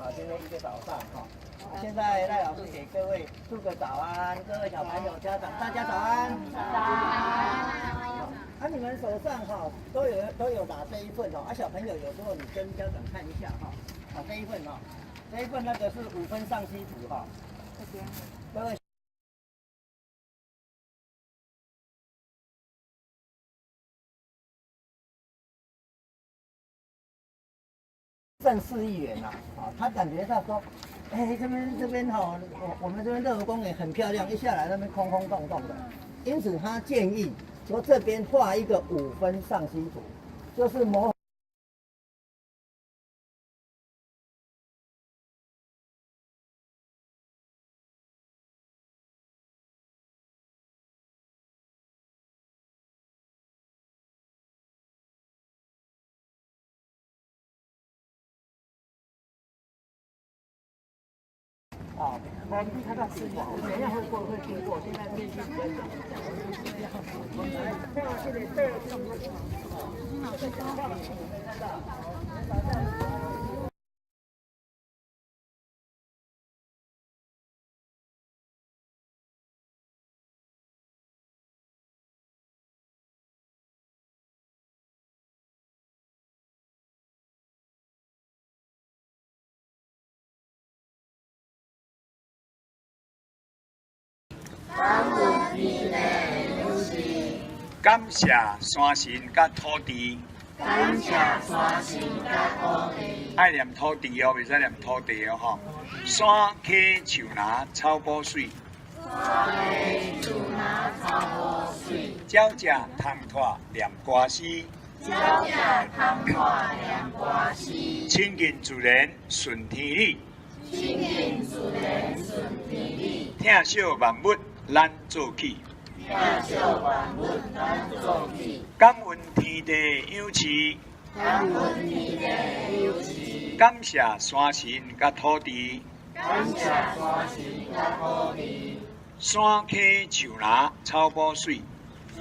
好，今天一个早上哈。现在赖老师给各位祝个早安，各位小朋友、家长，大家早安。早安。啊，你们手上哈都有打这一份哦。啊，小朋友有时候你跟家长看一下哈，啊这一份哦，这一份那个是5分上西图哈。这边。各位。挣4亿元呐、啊，他感觉到说，哎，这边哈、我们这边乐和公园很漂亮，一下来那边空空洞洞的，因此他建议说这边画一个5分上西图，就是模。啊，我们看到吃过，等一下会经过，现在面积比较小。感谢山神甲土地，感谢山神甲土地，爱念土地哦，袂使念土地哦吼。山溪树林草补水，山溪树林草补水，鸟只通拖念歌诗，鸟只通拖念歌诗，亲近自然顺天理，亲近自然顺天理，疼惜万物咱做起。疼惜万物咱做起，感恩天地养赐，感恩天地有赐，感谢山神甲土地，感谢山神甲土地，山溪树林草补水，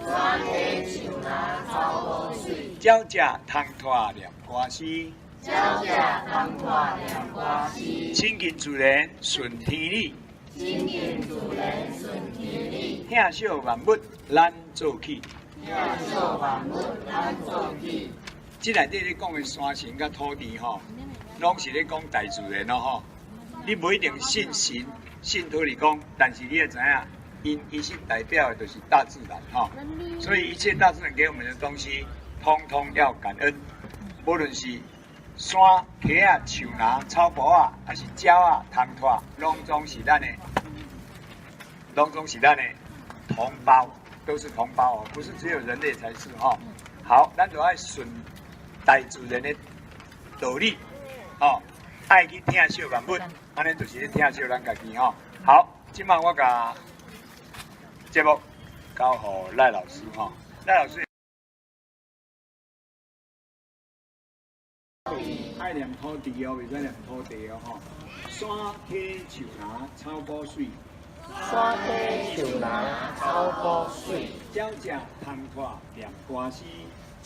山溪树林草补水，鸟只通拖念歌诗，鸟只通拖念歌诗，亲近自然顺天理，亲近自然顺天理，疼惜万物咱做起。疼惜万物咱做起。即内底咧讲的山神甲土地吼，拢是咧讲大自然咯吼。你不一定信神、信土地公，但是你也知影，伊是代表的就是大自然吼。所以一切大自然给我们的东西，通通要感恩。无论是山溪啊、树林、草埔啊，还是鸟啊、虫拖，拢总是咱的同胞，都是同胞哦，不是只有人类才是哈。好，咱就爱顺大自然的道理，哦，爱去疼惜万物，安尼就是咧疼惜咱家己吼。好，今晚我甲节目交互赖老师哈，赖老师。爱念土地哦，袂使念土地哦吼。山溪树林草补水，山溪树林草补水，鸟只通拖念歌诗，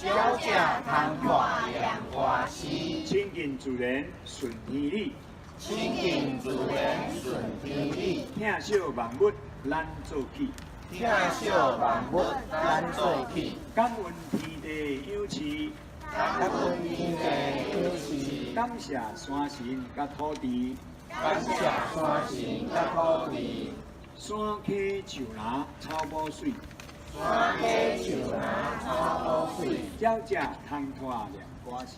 鸟只通拖念歌诗，亲近自然顺天理，亲近自然顺天理，疼惜万物咱做起，疼惜万物咱做起，感恩天地养赐，感恩天地有赐，感谢山神甲土地，感谢山神甲土地，山溪树林草补水，山溪树林草补水，鸟只通拖念歌诗，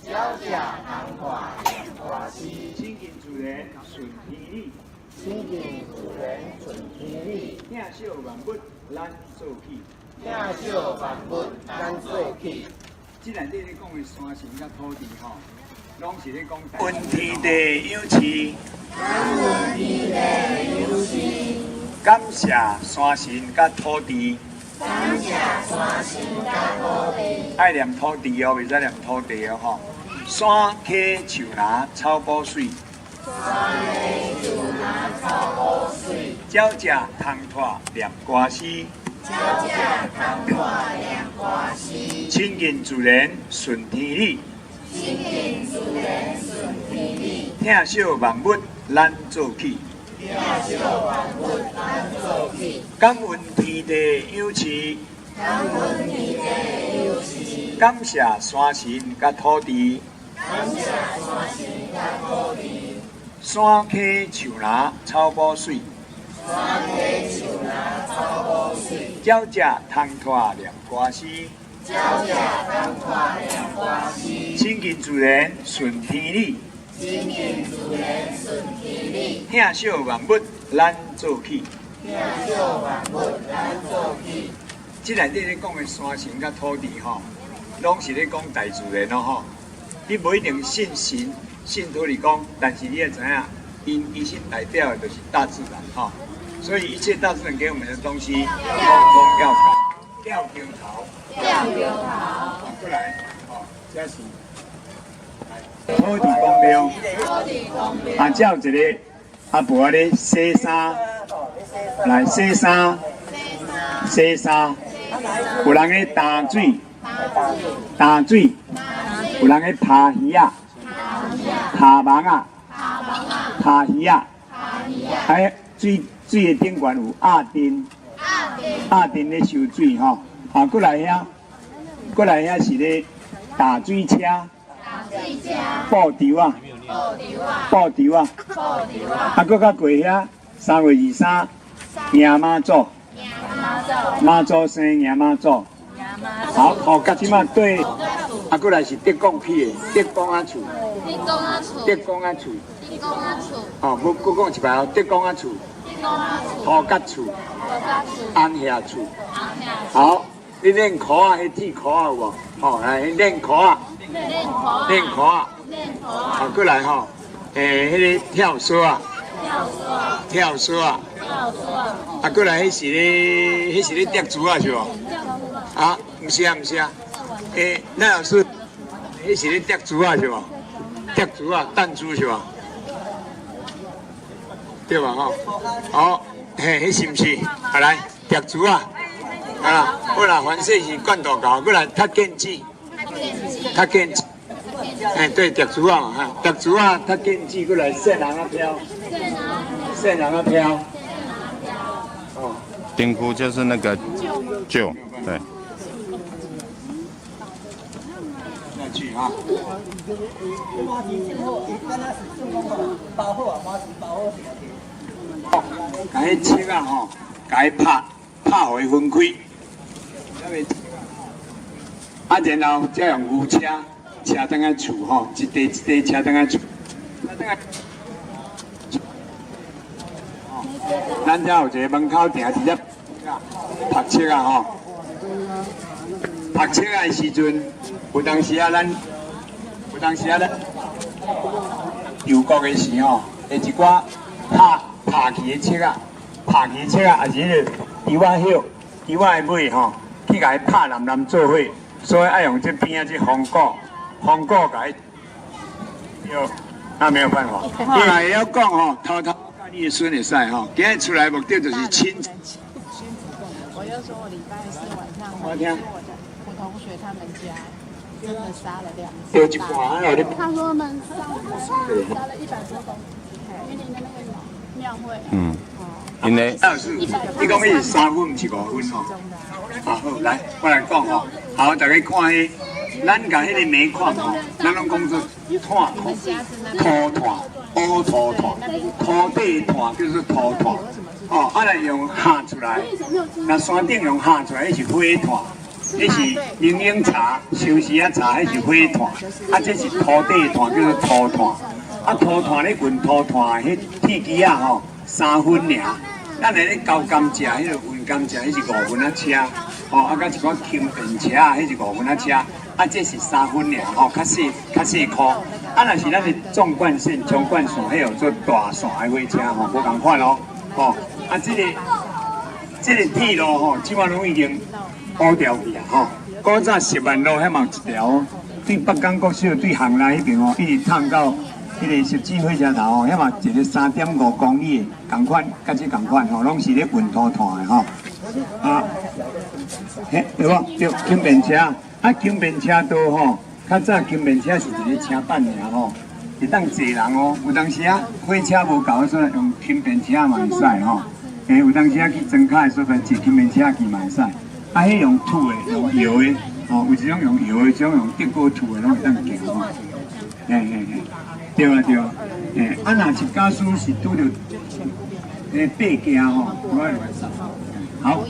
鸟只通拖念歌诗，亲近自然顺天理，亲近自然顺天理，疼惜万物咱做起。疼惜万物咱做起。即内底咧讲的山神甲土地吼，拢是咧讲感恩天地养赐，感恩天地有赐，感谢山神甲土地，感谢山神甲土地，爱念土地哦，袂使念土地哦吼。山溪树林草补水，山溪树林草补水，鸟只通拖念歌诗，鸟只通拖念歌诗，亲近自然顺天理，亲近主人顺天理，疼惜万物咱做起。疼惜万物咱做起，感恩天地有慈，感恩天地有慈，感谢山神甲土地，感谢山神甲土地，山溪树林草木水，山溪树林草木水，鸟只通拖念歌诗，鸟只通拖念歌诗，亲近自然顺天理，亲近自然顺天理，疼惜万物咱做起。疼惜万物咱做起。即内底咧讲的山神甲土地吼，拢是咧讲大自然咯吼。你不一定信神、信土地公，但是你也知影，伊是代表的就是大自然吼。所以一切大自然给我们的东西，通通要感。吊桥头，吊桥头，过来，吼，这是土地公庙。土地公庙，啊，才有一个阿婆咧洗衫，来洗衫，洗衫。有人咧打水，打水，有人咧拍鱼啊，拍网啊，拍鱼啊，喺水的顶悬有鸭丁，鸭丁咧收水吼，啊，过来遐是咧打水车，布条啊，布条啊，啊，搁较过遐3月23迎妈祖。妈祖生迎妈祖，好，好，甲即马对，啊，过来是德公起的，德公仔厝，德公仔厝，哦，搁讲一摆哦，德公仔厝，土角厝，安霞厝，好，你练裤啊，迄铁裤啊有无？哦，来练裤啊，练裤啊，好，过来吼，迄个跳绳啊，跳绳啊。啊，过来，迄是咧叠珠啊，是无？啊，毋是啊，毋是啊。那老师，迄是咧叠珠啊，是无？叠珠啊，弹珠是无？对吧？吼，好，迄是毋是？啊来，叠珠啊，啊，好啦，凡说是罐头糕，过来踢毽子，踢毽子。对，叠珠啊嘛，哈，叠珠啊，踢毽子，过来线人啊飘，线人啊飘。丁菇就是那个臼，对。那去啊。把迄切啊吼，把伊拍，互伊分开。啊，然后再用牛车等下厝吼，一地车等下厝。咱遮有一个门口定直接读册啊吼，读册啊的时阵，有当时啊咱邮国的时吼，会一寡拍去的册啊，也是迄个猪仔叶，猪仔的尾吼，去甲伊拍蓝做伙，所以爱用这边啊这红果甲伊，有，那没有办法。另外也要讲吼，偷。你的孙会使吼，今日出来目的就是亲。我就说我礼拜四晚上我听我同学他们家真的杀了2只。有一盘哦，你他说他们杀了100多公斤，云林的那个庙会。嗯。因为老师，你讲伊是3分，毋是5分吼。啊好，来，我来讲吼。好，大家看迄，咱甲迄个煤矿吼，咱拢讲做炭矿、土炭。乌土炭，土地炭叫做土炭，哦，啊来用下出来，那山顶用下出来，迄是火炭，迄是柠檬茶、休息啊茶，迄是火炭，啊这是土地炭叫做土炭，啊土炭咧运土炭迄铁机啊吼3分尔，咱来咧交甘蔗，迄个运甘蔗迄是5分啊车，哦啊甲一寡轻便车啊，迄是5分啊车，啊这是3分尔吼，较细颗。啊，若是咱的纵贯线、冲贯线，迄有做大线的火车吼，无共款咯，吼。啊，这个铁路吼，即马拢已经铺掉去啊，吼。古早10万路，迄嘛有一条，对北港国小对巷内迄边吼，一直通到迄个石子火车头吼，迄嘛一个3.5公里的，共款，甲这共款吼，拢是咧运土炭的吼。啊，嘿，对无？对，轻便车，啊，轻便车道吼。较早轻便车是一个车板尔吼，会当坐人哦。有当时啊，火车无够，所以用轻便车嘛会使吼。有当时啊去装卡的所在坐轻便车去嘛会使。迄用土的，用油的，吼，有一种用油的，一种用德国土的，拢会当行吼。对啊对啊，若是假使是拄着爬行吼，好。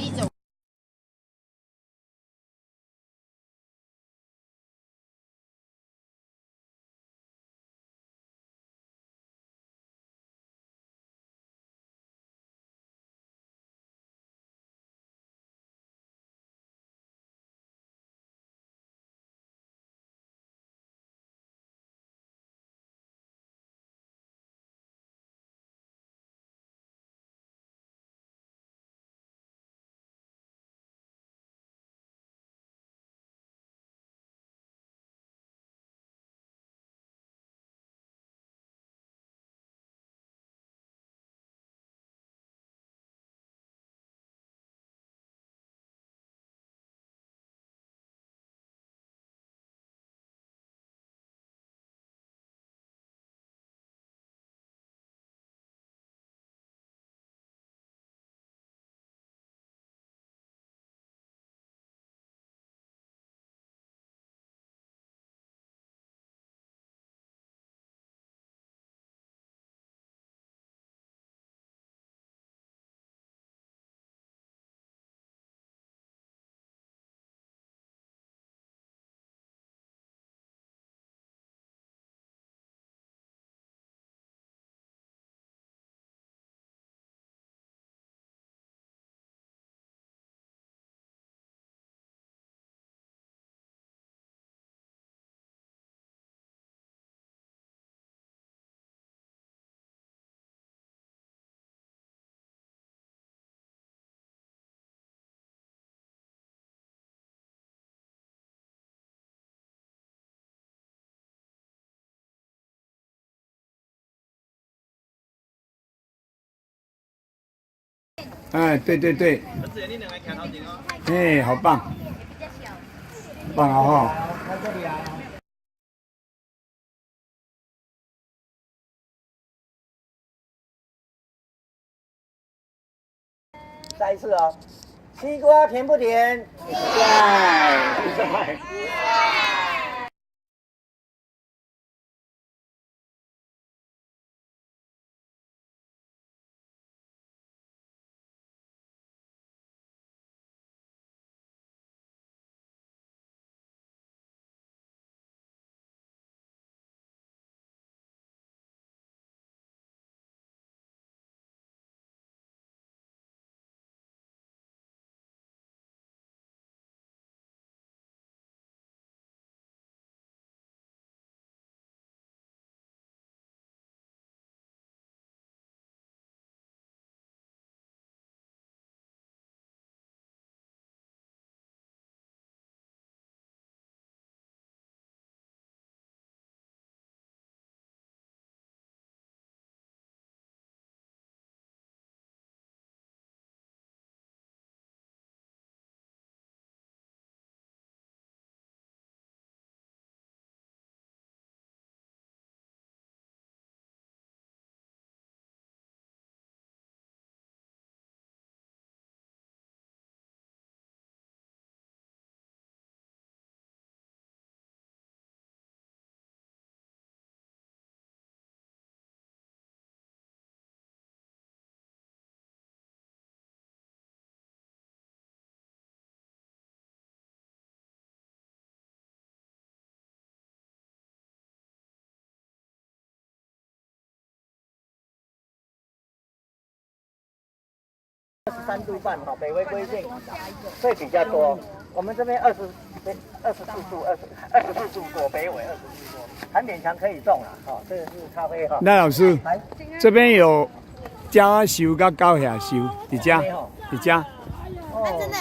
哎，对对对。哎，好棒，棒啊哈！再一次哦，西瓜甜不甜？在。23度半哈，北回归线会比较多。我们这边24度，24度多，北纬24度多，还勉强可以种了哈。这个是咖啡哈。赖老师，这边有加修跟高下修，你家，你家，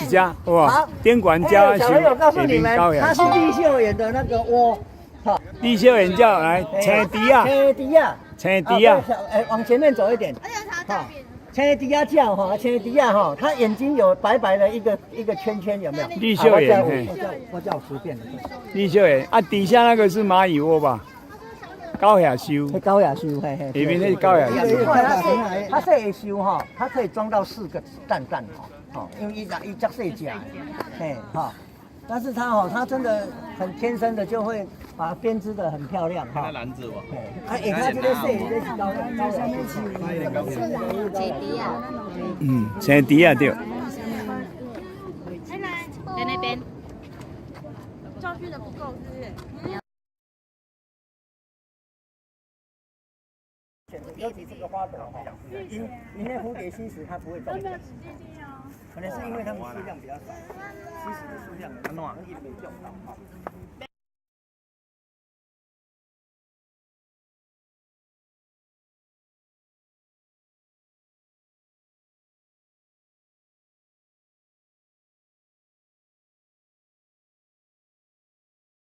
你家哇，电管加修，小朋友告诉你们，它是立秀园的那个窝，哈。立秀园叫来青迪啊，青迪啊，青迪啊，往前面走一点，而且它照片。青迪亚叫哈，青迪亚哈，它眼睛有白白的一个圈圈，有没有？绿袖眼，我叫随便的。绿袖眼啊，底下那个是蚂蚁窝吧？高亚修，高亚修，嘿嘿。里面那是高亚修。它是会修哈，它可以装到4个蛋哈，哦，因为一只细只，嘿哈。但是它哦，它真的很天生的就会把它编织的很漂亮哈。篮子吧。啊，你看这个细，这是高青迪亚对。在那边。教训的不够，是不是？尤其这个花朵哈，因为蝴蝶吸食它不会动，可能是因为它们数量比较少，吸食的数量很少，一直没用到哈。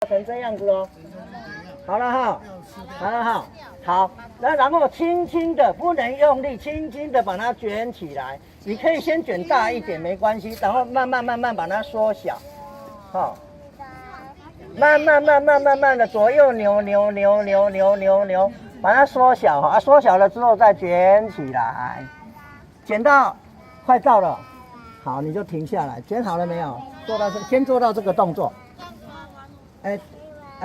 成这样子哦，好了哈，好了哈，好，然后轻轻的，不能用力，轻轻的把它卷起来。你可以先卷大一点没关系，然后慢慢把它缩小，好，慢慢的左右扭，把它缩小哈，缩小了之后再卷起来，卷到快到了，好，你就停下来，卷好了没有？先做到这个动作。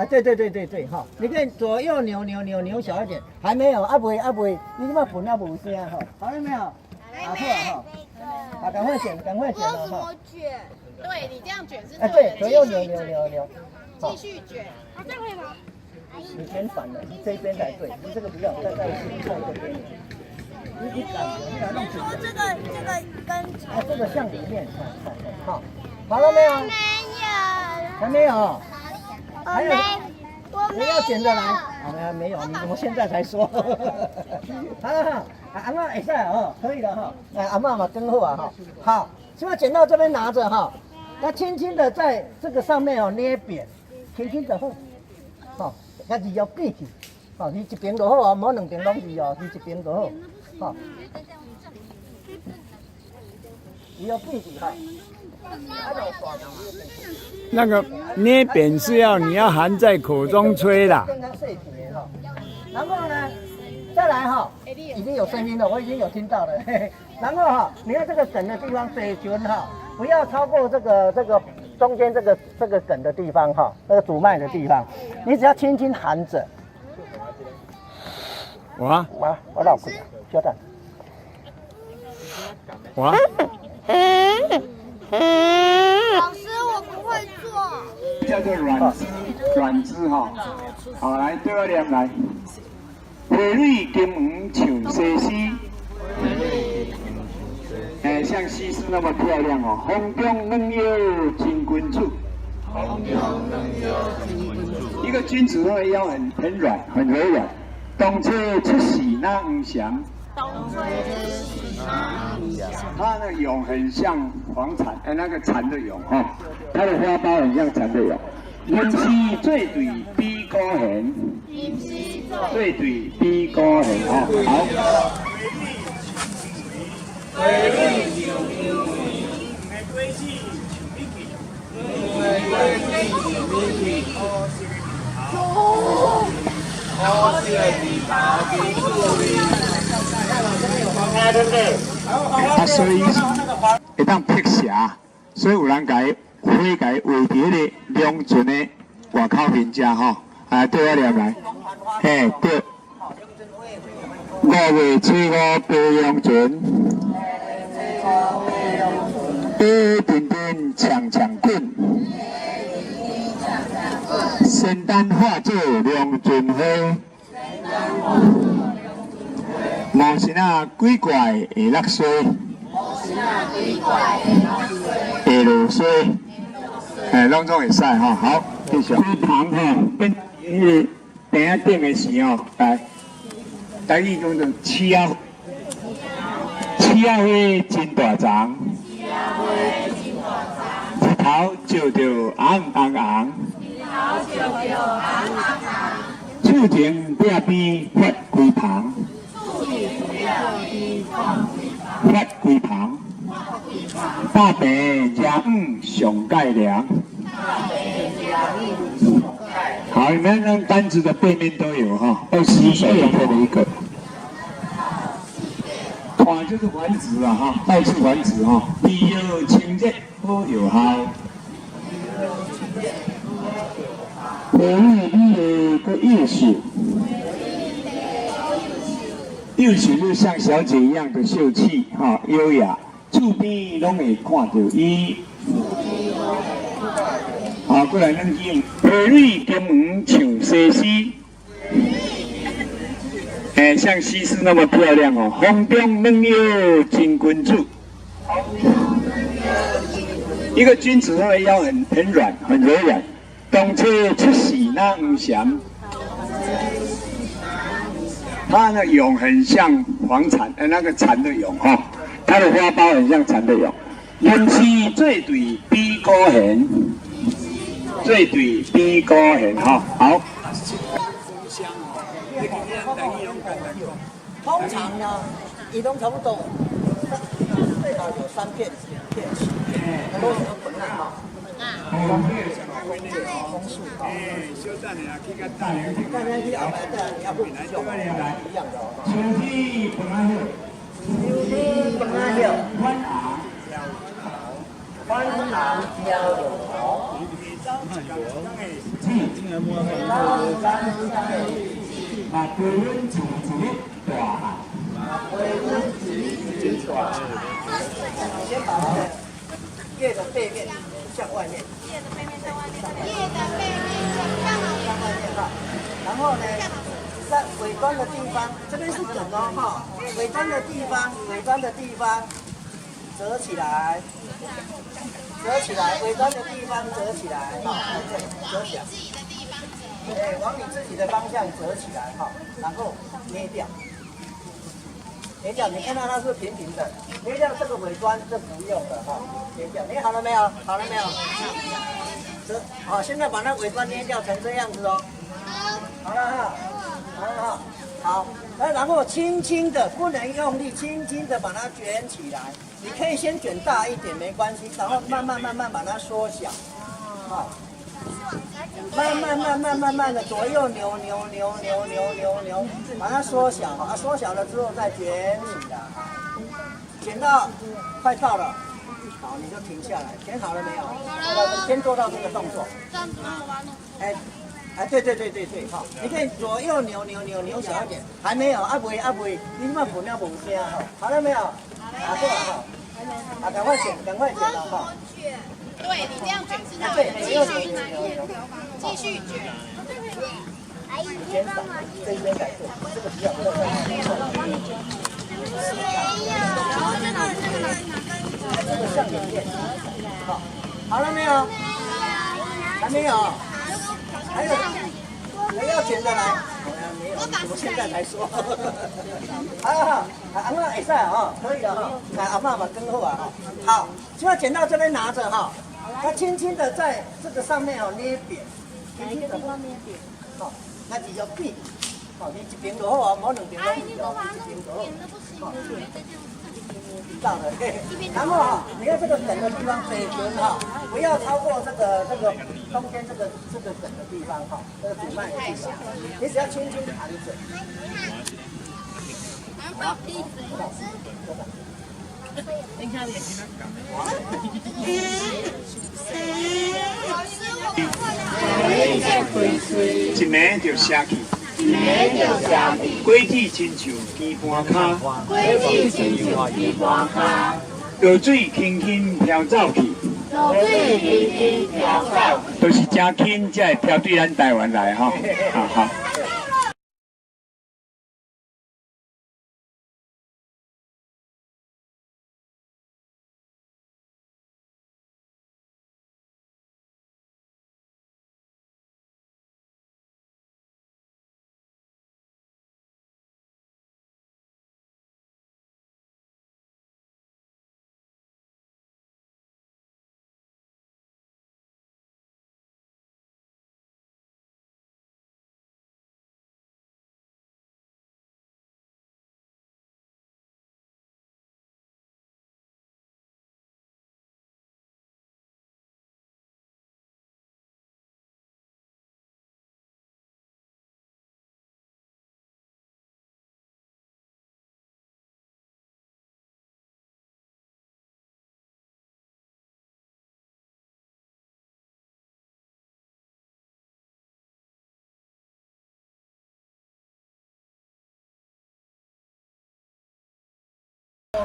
对，哈，你可以左右扭小一点，还没有，不会，你这么滚那不是啊，哈，好了没有？还没哈，啊，赶快卷了哈。卷？对你这样卷是对，左右扭，继续卷。这样可以吗？你卷反了，这边才对，你这个不要，再这边。你感觉，你把它弄紧。这个跟这个向里面，好，好了没有？还没有。还有，我要卷的来。好，没有，我现在才说。好，阿嬷会使哦，可以了哈。阿嬷嘛跟好啊哈。好，现在卷到这边拿着哈，那轻轻的在这个上面哦捏扁，轻轻的好，好，家己要闭起，好，你一边就好啊，唔好两边拢是哦，你一边就好，好，你要闭起哈。那个捏扁是你要含在口中吹啦。然后呢，再来哈，已经有声音了，我已经有听到了。然后哈，你看这个梗的地方水泉哈，不要超过这个中间这个梗的地方哈，那个主脉的地方，你只要轻轻含着。我老鬼，稍等。老师，我不会做。叫做软枝哈。好，来对我念来。花蕊金黄像西施，像西施那么漂亮哦。风中嫩腰金君子，一个君子他的腰很软，很柔软。冬吹出喜那唔祥。它的蛹很像黄蝉，那个蝉的蛹哈，它的花苞很像蝉的蛹。阴丝最对比高悬，最对比高悬哈，好。所以会当辟邪，所以有人甲伊花甲伊画伫迄个龙泉的外口面遮吼，对我念来，对。5月初5爬龙泉，爬阵阵呛呛滚，仙丹化作龙泉花。无神啊，鬼怪会落水，会落水，拢总会使吼。好，继续。糖吼，跟迄个鼎仔顶的时候，来，台语讲做刺啊花真大丛，日头照着红红红，厝前壁边发开旁。发龟旁，大白加上盖良。好，你们让单子的背面都有哈，21首都配了一个。团就是繁殖啊哈，到处繁殖哈，必要清洁好有效。你的个艺术。幼时就像小姐一样的秀气哈，优雅，厝边拢会看到伊。好，过来咱用儿女金黄像西施，像西施那么漂亮哦。风中嫩腰金君子，一个君子他的腰很软，很柔软。东车出世那黄翔。它的蛹很像黄蝉，那个蝉的蛹哈，它的花苞很像蝉的蛹。人是最对比高贤，最对比高贤哈。好。通常呢，移动差不多，最少有3片起，都是本来哈。枫树哈，大家去后摆再要不一样的哦。秋天本来有，欢昂飘有桃，啊，归温处大先把那个叶的背面向外面。叶的背面向外面哈，然后呢，在尾端的地方，这边是梗哦哈，尾端的地方折起来，尾端的地方折起来，哈，折起来，往你自己的方向折起来哈，然后捏掉。你看到它是平平的，捏掉这个尾端是不用的哈，捏掉，捏好了没有？好了没有？好，现在把那尾端捏掉成这样子哦。好了哈，好，然后轻轻的，不能用力，轻轻的把它卷起来。你可以先卷大一点没关系，然后慢慢把它缩小，好。慢慢的左右扭，把它缩小哈，缩小了之后再卷起来，卷到快到了，好你就停下来，卷好了没有？好了，先做到这个动作。这样子吗？对，好，你可以左右扭小一点，还没有，不会，你慢不要猛些哈，好了没有？好过了哈，赶快卷了哈。对你这样卷知道，继续卷。减少这边改错，这个比较这个像眼线，好了没有？还没有？还要卷的来？没有，我现在才说。好，阿嬷会使啊，可以了哈。阿嬷把跟后啊哈。好，现在剪到这边拿着哈。它轻轻的在这个上面哦捏扁，哪一个地方捏扁？好，那就叫扁。好，你一边就好啊，冇两边都唔要，一边就好。到了，然后哈，你看这个梗的地方嘴唇哈，不要超过这个中间这个梗的地方哈，这个主脉的地方，你只要轻轻弹着。好。你看眼睛那一暝就下去，鬼子亲像鸡盘骹，落水轻轻飘走去，都是真轻才会飘对咱台湾来哈，好。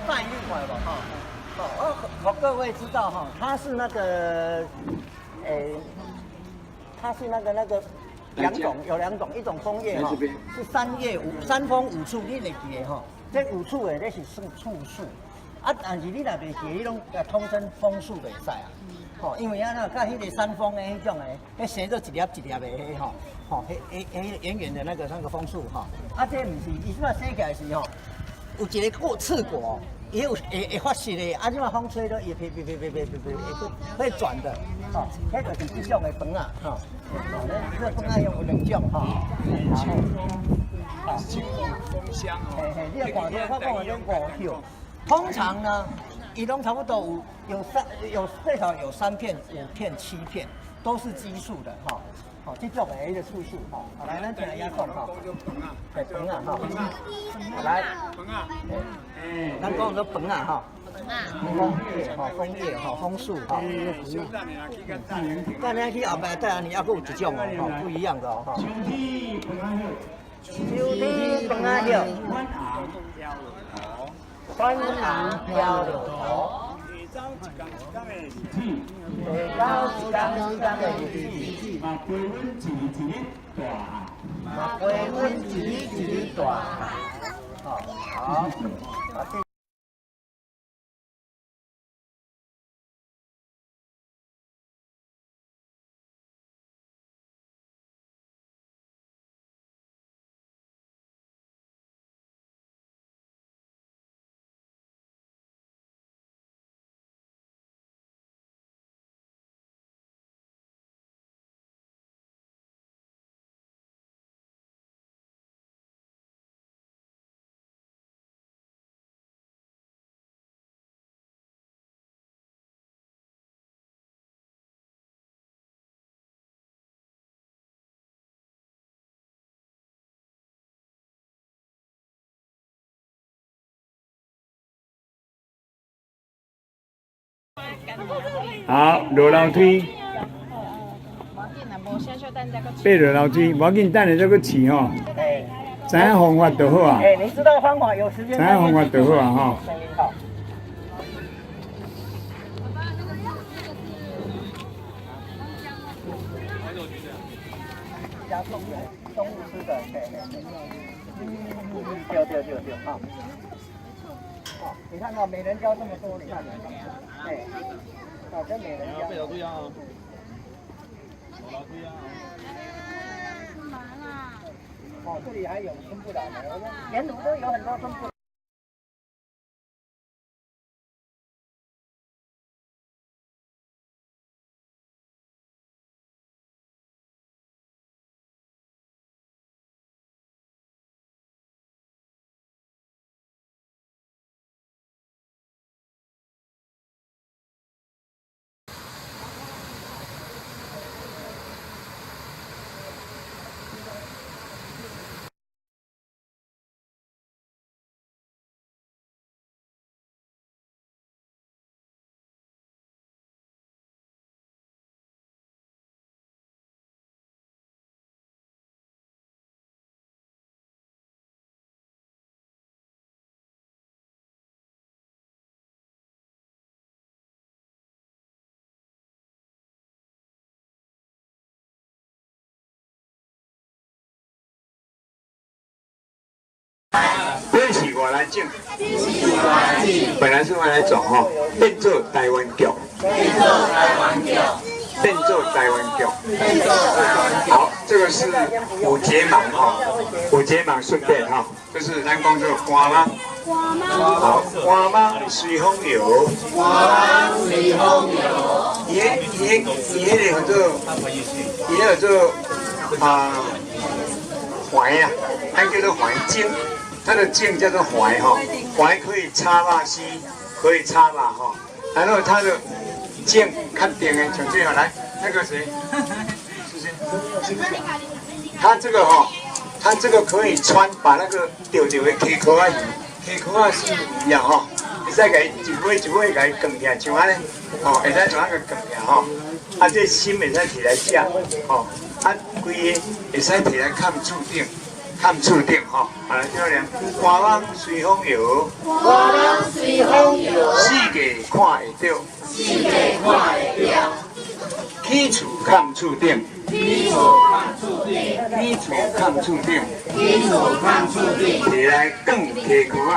带入来吧哈。好，我各位知道哈，它是那个，它是那个有两种，一种枫叶哈，是三枫五处，你会记的哈。这五处的那是算处树，啊，但是你若袂记，你拢统称枫树袂使啊。吼，因为啊那甲迄个山枫的迄种的，迄生做一粒一粒的迄吼，迄圆圆的那个枫树哈。啊，这毋是，伊即摆生起来是吼，有一个刺果。也有会发湿的，啊，即马风吹了也会转的，吼，迄就是这种的饭啊，吼，这饭啊用有两种吼，清风香哦。嘿，你看到我讲的种5条，通常呢，伊拢差不多有最少有3片、5片、7片，都是奇数的哈。好，这种的迄个次数哈，来，咱听伊讲哈，对，饭啊哈，来，饭啊，咱讲做饭啊哈。枫叶哈，枫树哈，咱咱去后摆带你还佫有一种哦，不一样的哦哈。秋天风啊叶，翻昂飘流头，最高一天的日子，嘛归阮一日大，好。好，落楼梯，爬落楼梯，无要紧，等下再去试吼。知影方法就好啊。你知道方法，有时间。知影方法就好啊吼。加动物吃的，对，好。哦，你看到美人蕉这么多，你看，跟美人蕉。不要啊！哦，这里还有春不了的，沿途都有很多春不。这是我来种，本来是我来种哈，变做台湾脚，好，这个是五节芒哈，五节芒顺便哈，这是咱讲这个花吗？好，花吗随风流，伊迄个做槐啊，它叫做槐茎。它的茎叫做槐哈，槐可以插肉丝，可以插肉哈。然后它的茎看点的，像这样来，那个谁，它这个哈，它这个可以穿，把那个丢的溪壳啊是一样哈，会使给一尾给它卷起来，像安尼，哦，会使像那个卷起来哈。啊，这心会使摕来食，哦，啊，规个会使摕来看厝顶。看厝顶吼，来漂亮。花网随风摇，花网随风摇，四界看会到，四界看会到。起厝看厝顶，起厝看厝顶，起厝看厝顶，起厝看厝顶。摕来卷溪裤仔，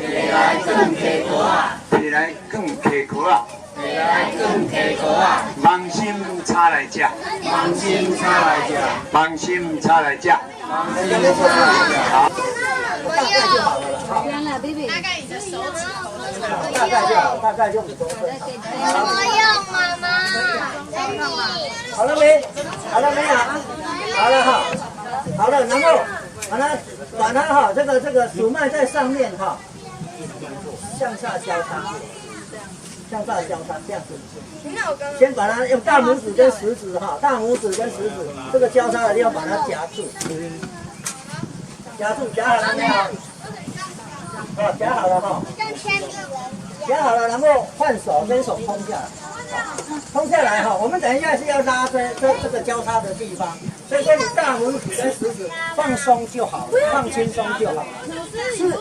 摕来卷溪裤仔，摕来卷溪裤仔，摕来卷溪裤仔。芒心炒来食，芒心炒来食，芒心炒来食。芒心炒来食。好，大概就好了哈。大概你的手指头的长度。大概就好，大概就5公分。我用妈妈，好了没？好了没有？好了哈，好了，然后把它哈，这个鼠脉在上面哈，向下交叉，向下交叉这样子。先把它用大拇指跟食指哈，大拇指跟食指这个交叉的地方把它夹住，夹住，夹好了没有？好，夹好了哈。夹好了，然后换手，跟手空下来，空下来哈。我们等一下是要拉这个交叉的地方，所以说你大拇指跟食指放松就好了，放轻松就好了。是，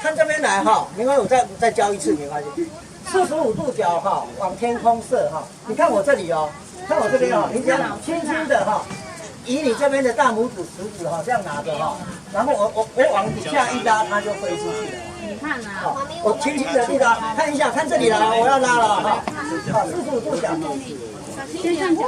看这边来哈，没关系，我再教一次，没关系。45度角哈，往天空射哈。你看我这里哦，看我这边哦，你只要轻轻的哈，以你这边的大拇指、食指哈，这样拿着哈，然后我往底下一拉，它就飞出去了。你看啊，好，我轻轻的一拉，看一下，看这里来，我要拉了哈。好，45度角。先上脚。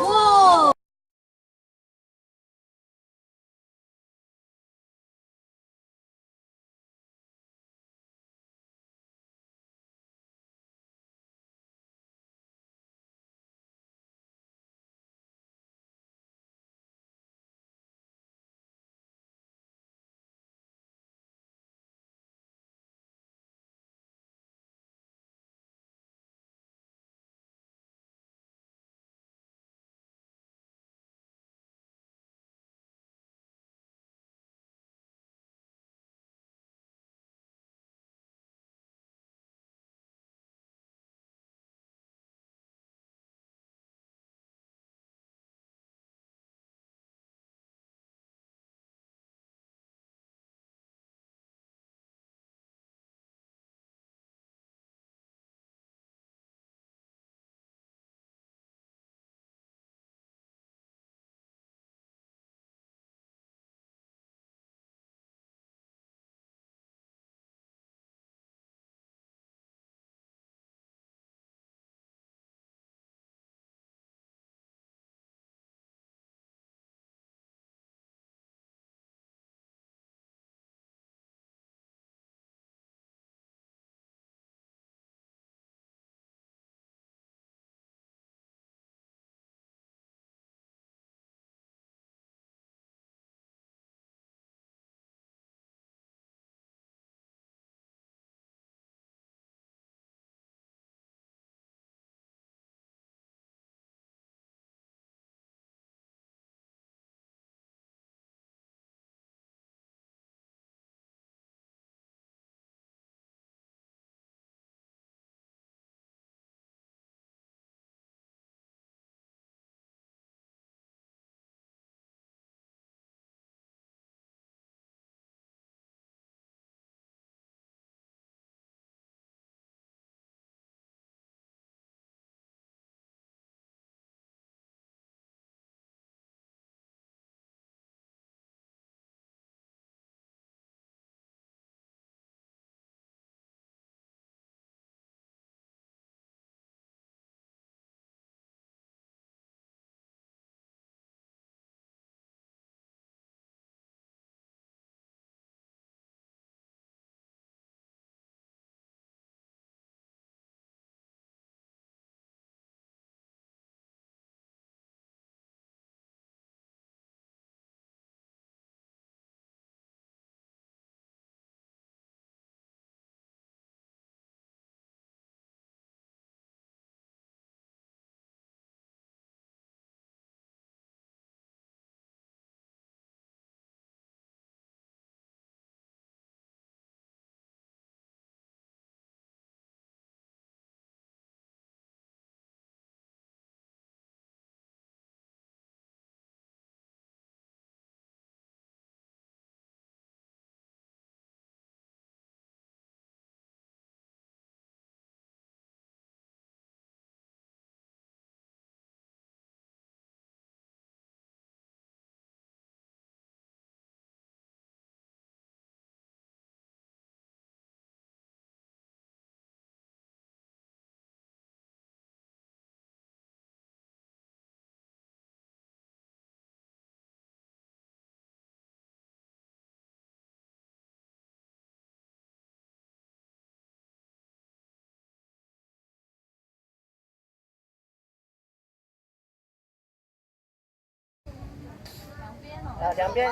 两边，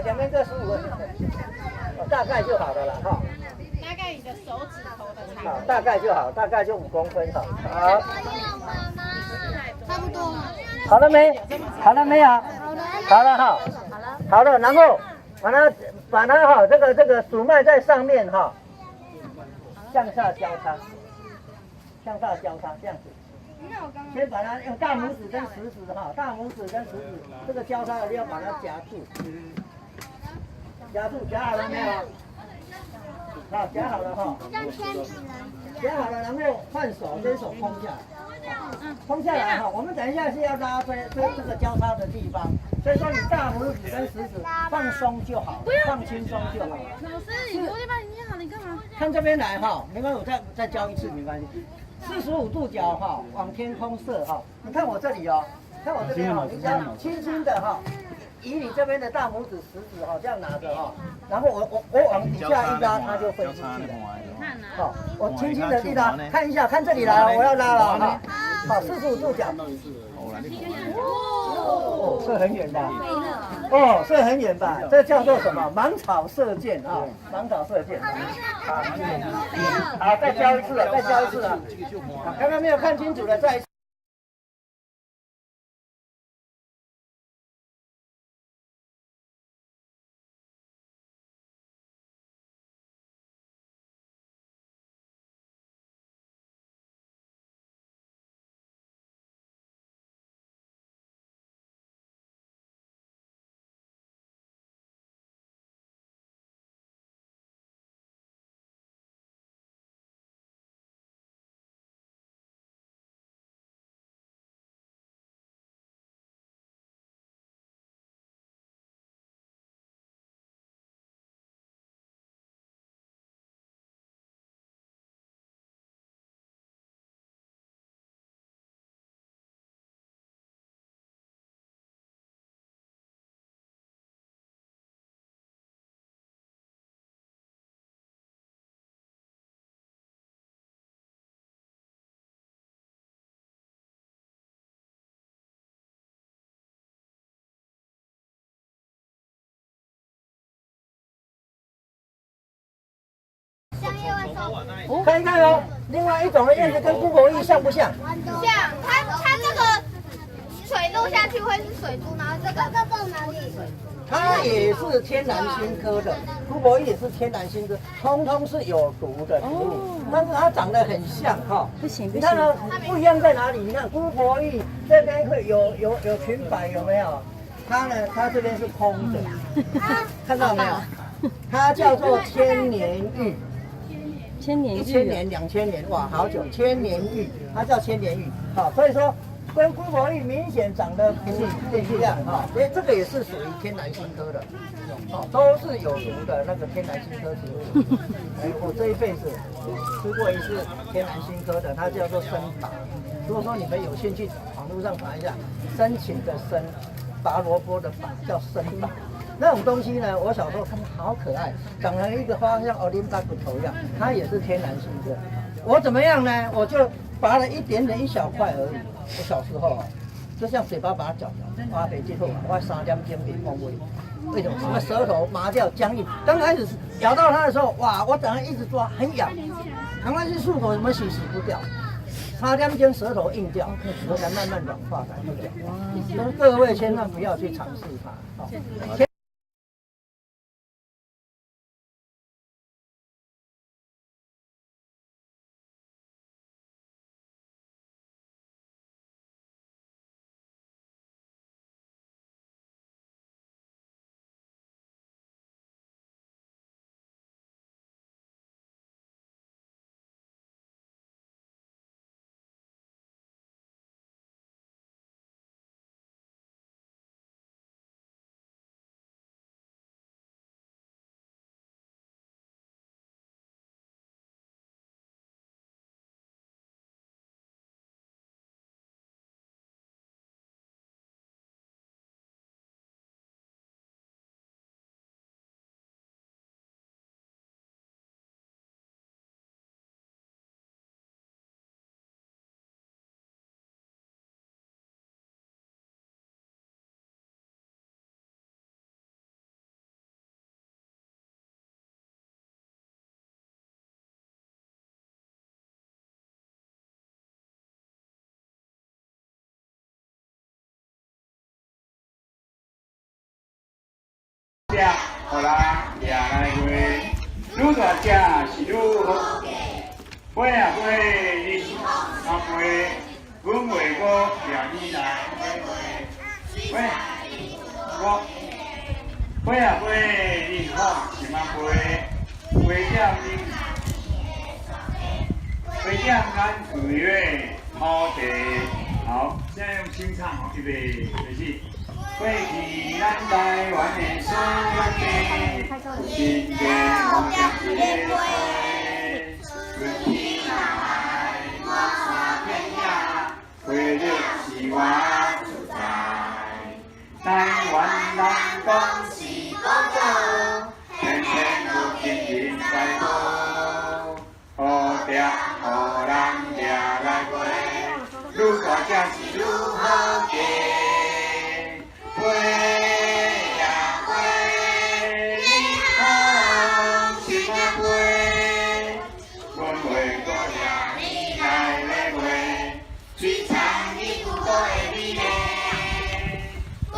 两边各15个，大概就好了啦哈。大概你的手指头的长好，大概就好，大概就5公分哈。好，差不多。好了没？好了没有？好了哈。好了，然后把它哈，这个主脉在上面哈，向下交叉，这样子。先把它用大拇指跟食指哈，大拇指跟食指这个交叉的地方把它夹住，夹好了没有？好，夹好了哈。夹好了，然后换手，先手空下来，空下来哈。我们等一下是要拉这个交叉的地方，所以说你大拇指跟食指放松就好，放轻松就好。老师，你昨天把你捏好，你干嘛？看这边来哈，没关系，我再教一次没关系。45度角哈，往天空射哈。你看我这里哦，看我这边哈，你只要轻轻的哈，以你这边的大拇指、食指哈，这样拿着哈，然后我往底下一拉，它就飞出去了。好，我轻轻的一拉，看一下，看这里来了，我要拉了哈。好，45度角。哦，射很远吧？哦，射很远吧？这叫做什么？芒草射箭啊，芒草射箭。好，再教一次了，好，刚刚没有看清楚的，再一次。看一看哦，另外一种的燕子跟姑婆芋像不像？像它这个水漏下去会是水珠，然后这个放哪里？它也是天南星科的，姑婆芋也是天南星科，通通是有毒的植物，但是它长得很像哈。不行，你看哦，不一样在哪里？你看姑婆芋这边会有裙摆，有没有？它呢，它这边是空的，看到没有？它叫做千年芋。1000年、2000年，哇，好久，千年芋，它叫千年芋，好，所以说跟姑婆芋明显长得不一样哈，所以这个也是属于天南星科的，都是有毒的那个天南星科植物。我这一辈子吃过一次天南星科的，它叫做生拔。如果说你们有兴趣，网络上查一下，申请的申，拔萝卜的拔，叫生拔。那种东西呢，我小时候看好可爱，长了一个花像奥林巴骨头一样，它也是天然性的。我怎么样呢？我就拔了一点点，一小块而已。我小时候就像嘴巴把它嚼嚼，挖北之后，我3点钟没空位，为什么？什么舌头麻掉僵硬。刚开始咬到它的时候，哇，我等下一直抓，很痒，赶快去漱口，怎么洗不掉。3点钟舌头硬掉，我才慢慢软化才不掉。各位千万不要去尝试它。只，互人掠来卖，愈大只是愈好。买啊买，你啊买，阮袂过掠你来买。我买啊买，你好是嘛买，回点咱自月土地。好，现在用清唱，预备开始。过去咱台湾的所有地，真正梦想一个花，春天来，我山天涯，花绿是我所在。台湾人讲是宝岛，天天有金银财宝，好地好人掠来卖，愈大只是愈好价。花呀花，你好心啊花，阮袂过掠你来咧卖，水产你不过会美丽。花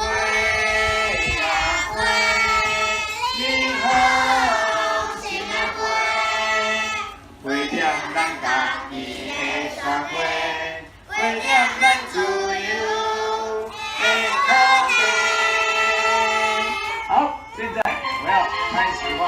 呀花，你好心啊花，花点咱家己的山花，花点咱自由的土地。好，现在我要开始画。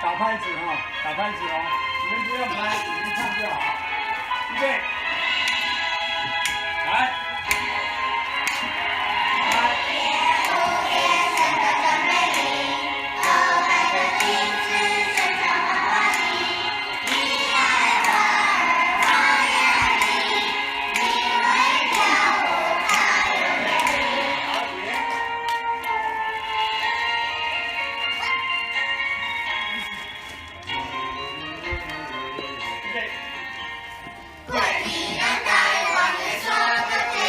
打拍子哈，打拍子哦，你们不用拍，你们唱就好。预备，来。桂林南台湾的山歌。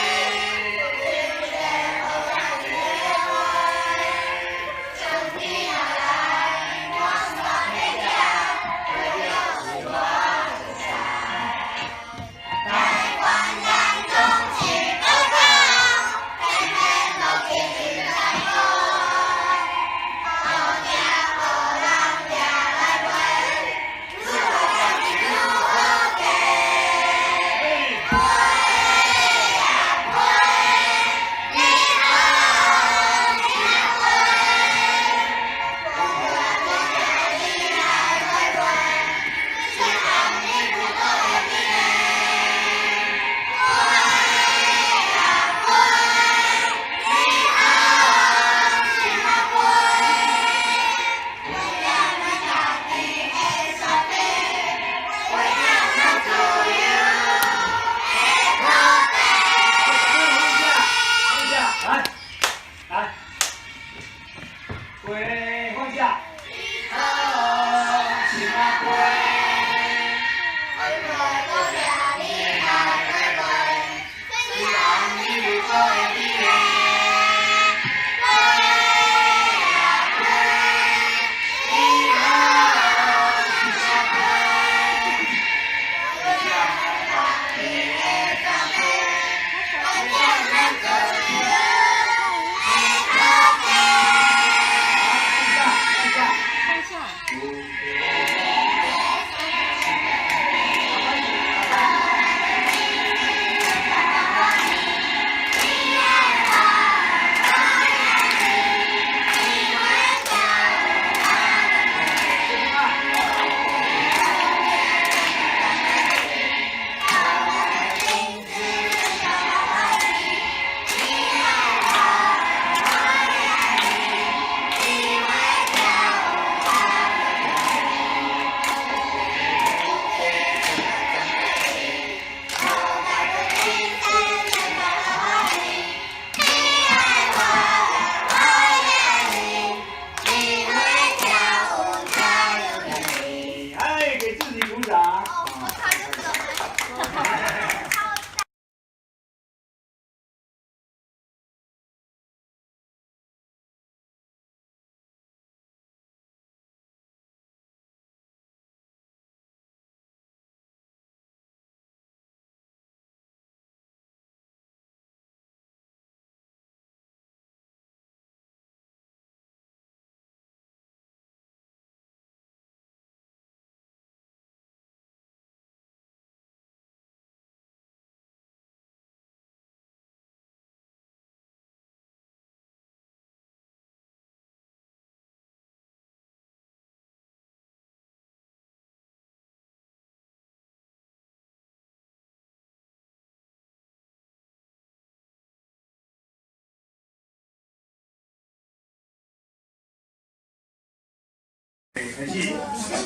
开始。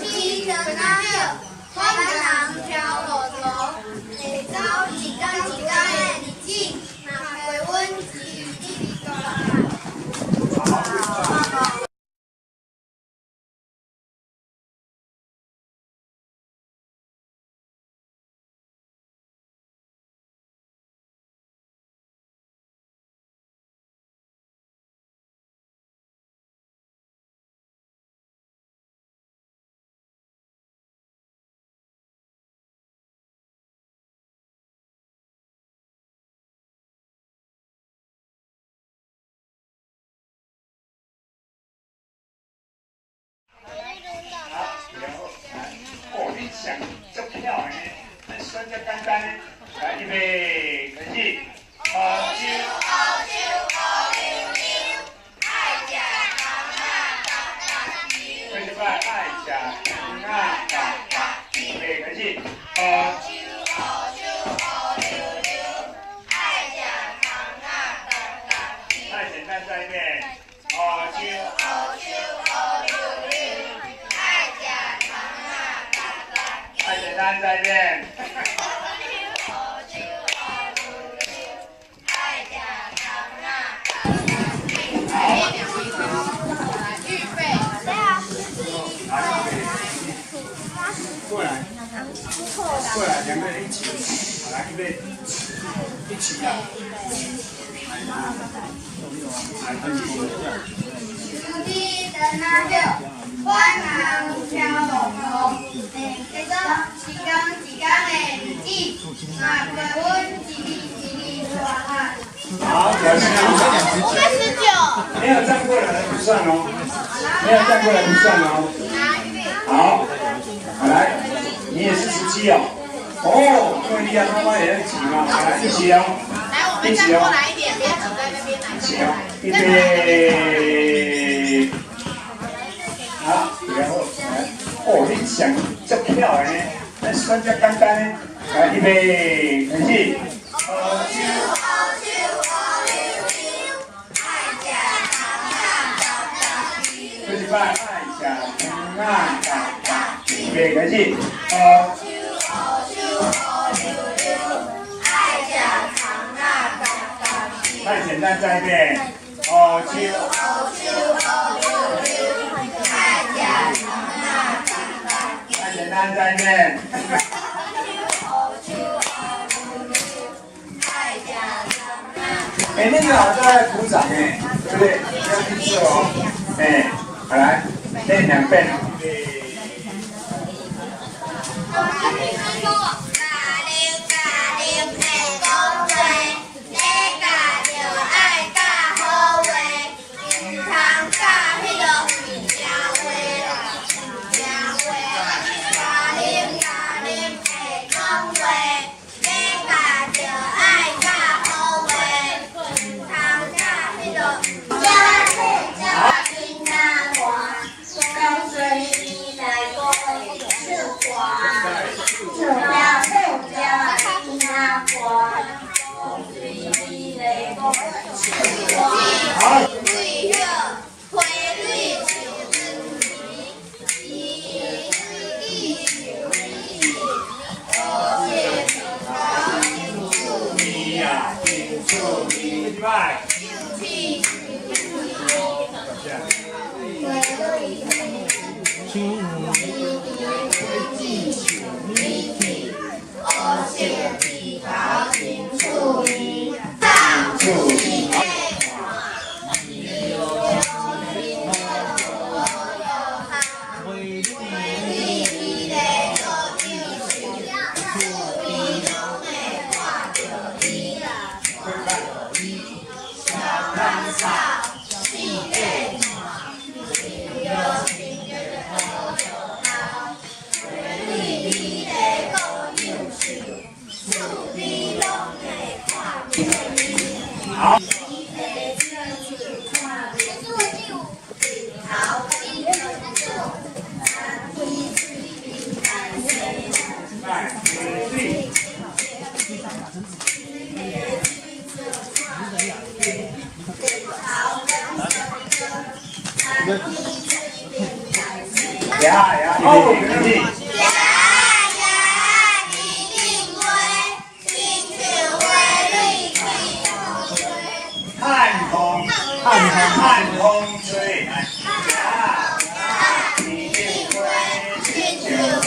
天上哪有海人跳落落，会走一天一天的日子，若陪阮一日过来。哦，你想足漂亮的，咱选只简单的，来预备，开始。乌秋乌秋乌溜溜，爱食汤啊嘎嘎球。开始摆爱食汤啊嘎嘎，预备开始。乌秋乌秋乌溜溜，爱食汤啊嘎嘎球。太简单，再一遍。乌秋乌秋乌溜溜，爱食汤啊嘎嘎球。太简单，再一遍。过来，过来，两个人一起，好来，预备，一起啊！天上哪有海人跳落落，会走一天一天的日子，若陪阮一日过来。好，表情啊！我们19。没有站过来的不算哦，没有站过来不算哦。好，好来，你也是17哦。哦，因为你要妈妈也要挤嘛，好来一起哦。来，我们站过来一点，不要挤在那边来。一起哦，预备，好，然后来，哦，你想这漂亮的，咱选这简单的，来预备，开始。开始摆爱食汤啊嘎嘎，预备开始。太简单，再一遍。乌秋乌秋乌溜溜，爱食汤啊嘎嘎。太简单，再一遍。哎，那个好像在鼓掌哎，对不对？要去做哦。哎，好来，练2遍。预备。呀，哦，没问题。汉风，汉风吹，来，一定会，千秋会，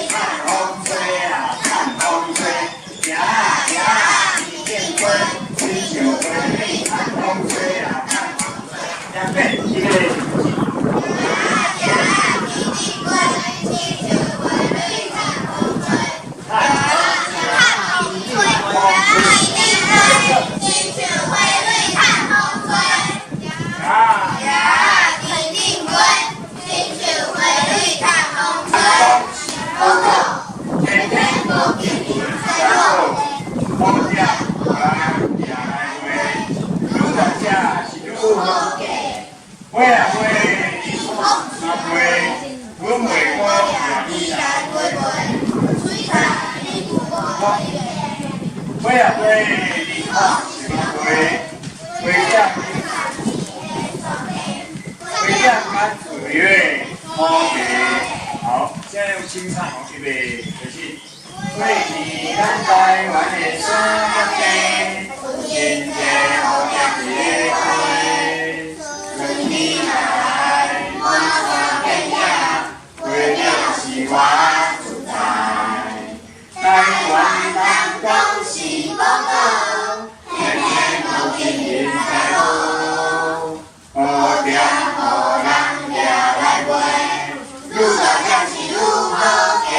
汉风吹啊，汉风吹，一定会，千秋会，汉风吹啊，两遍，预备。好，现在用清唱哦，预备，开始。为你咱台湾的所有地，人间好天地开，为你来，我所天涯，为了是我所在。台湾人恭喜报告，天天都见面在路，好点好人也来陪，路上将是路好行。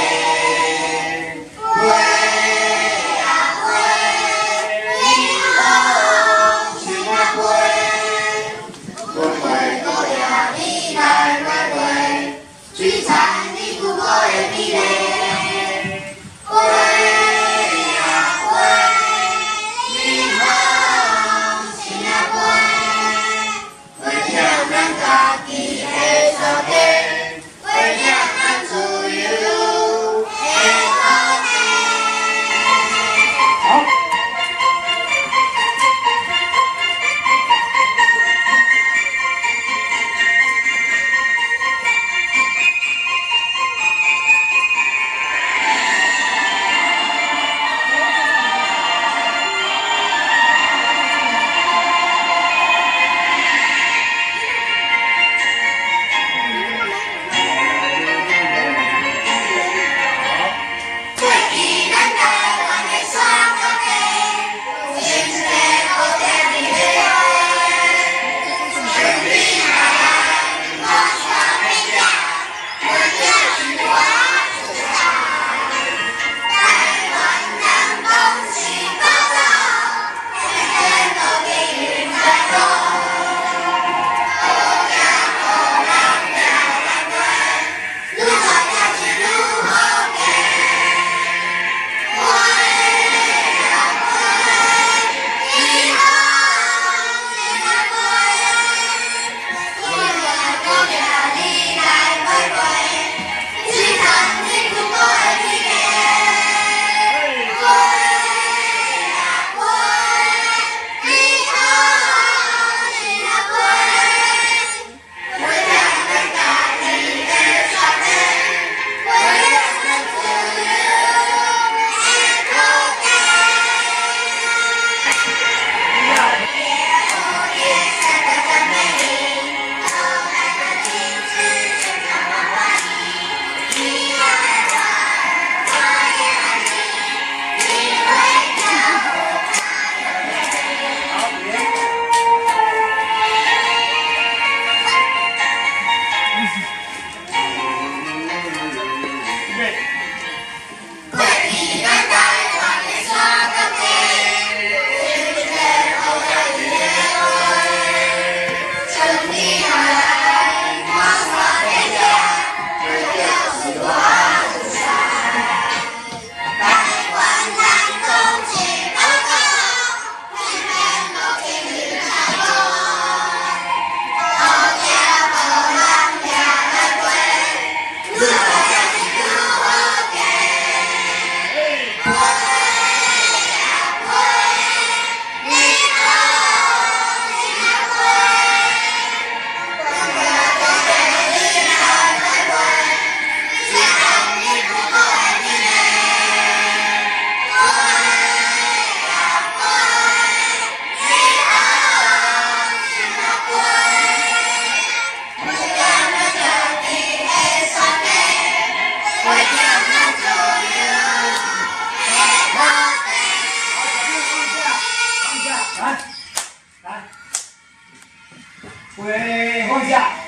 放下。